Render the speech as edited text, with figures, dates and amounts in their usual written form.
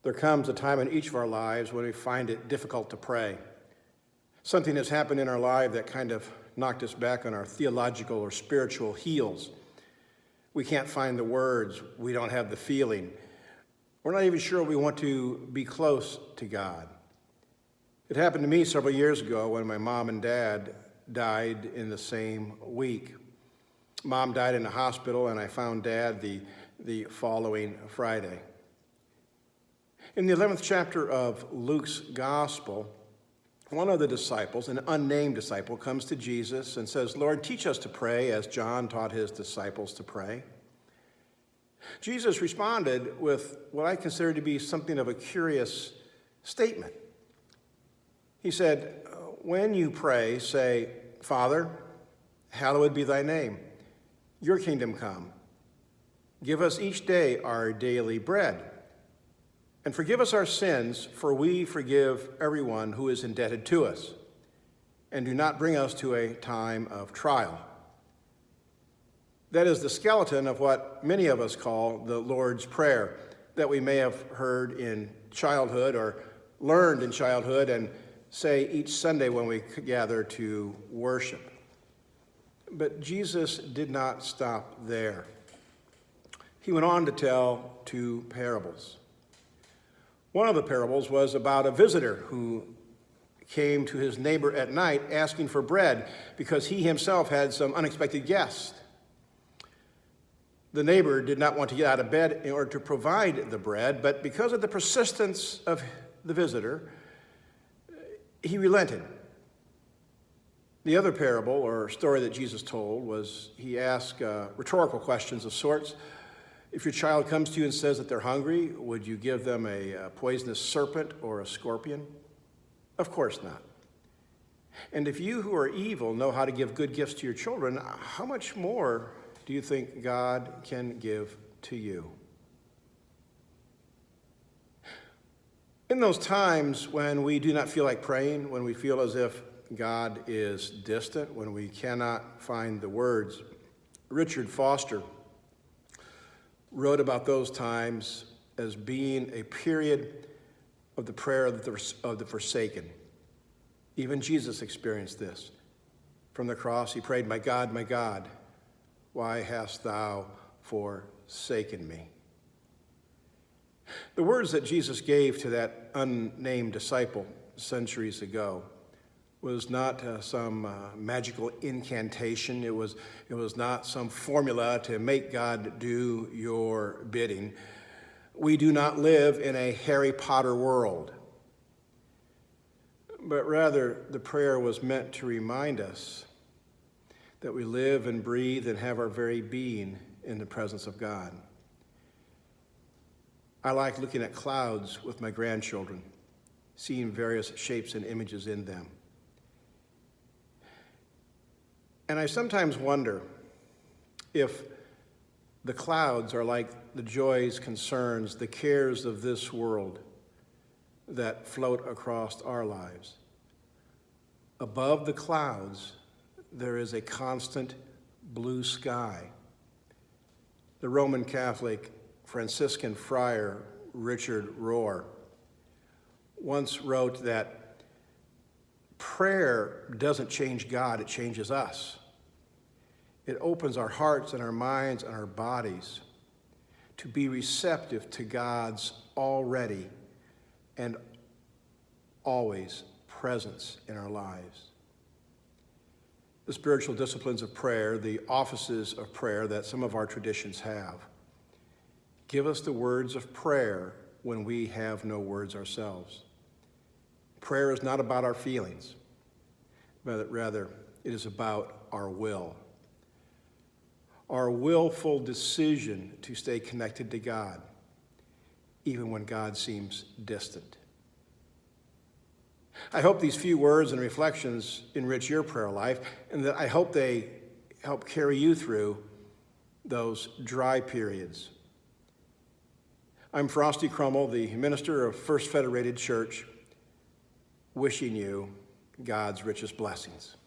There comes a time in each of our lives when we find it difficult to pray. Something has happened in our life that kind of knocked us back on our theological or spiritual heels. We can't find the words. We don't have the feeling. We're not even sure we want to be close to God. It happened to me several years ago when my mom and dad died in the same week. Mom died in a hospital, and I found Dad the following Friday. In the 11th chapter of Luke's Gospel, one of the disciples, an unnamed disciple, comes to Jesus and says, "Lord, teach us to pray as John taught his disciples to pray." Jesus responded with what I consider to be something of a curious statement. He said, "When you pray, say, 'Father, hallowed be thy name. Your kingdom come. Give us each day our daily bread. And forgive us our sins, for we forgive everyone who is indebted to us. And do not bring us to a time of trial.'" That is the skeleton of what many of us call the Lord's Prayer, that we may have heard in childhood or learned in childhood and say each Sunday when we gather to worship. But Jesus did not stop there. He went on to tell two parables. One of the parables was about a visitor who came to his neighbor at night asking for bread because he himself had some unexpected guests. The neighbor did not want to get out of bed in order to provide the bread, but because of the persistence of the visitor, he relented. The other parable or story that Jesus told was he asked rhetorical questions of sorts. If your child comes to you and says that they're hungry, would you give them a poisonous serpent or a scorpion? Of course not. And if you who are evil know how to give good gifts to your children, how much more do you think God can give to you? In those times when we do not feel like praying, when we feel as if God is distant, when we cannot find the words, Richard Foster wrote about those times as being a period of the prayer of the forsaken. Even Jesus experienced this. From the cross, he prayed, my God, why hast thou forsaken me?" The words that Jesus gave to that unnamed disciple centuries ago was not some magical incantation. It was not some formula to make God do your bidding. We do not live in a Harry Potter world, but rather the prayer was meant to remind us that we live and breathe and have our very being in the presence of God. I like looking at clouds with my grandchildren, seeing various shapes and images in them. And I sometimes wonder if the clouds are like the joys, concerns, the cares of this world that float across our lives. Above the clouds, there is a constant blue sky. The Roman Catholic Franciscan friar Richard Rohr once wrote that prayer doesn't change God, it changes us. It opens our hearts and our minds and our bodies to be receptive to God's already and always presence in our lives. The spiritual disciplines of prayer, the offices of prayer that some of our traditions have, give us the words of prayer when we have no words ourselves. Prayer is not about our feelings, but rather it is about our will. Our willful decision to stay connected to God, even when God seems distant. I hope these few words and reflections enrich your prayer life, and that I hope they help carry you through those dry periods. I'm Frosty Crummell, the minister of First Federated Church, wishing you God's richest blessings.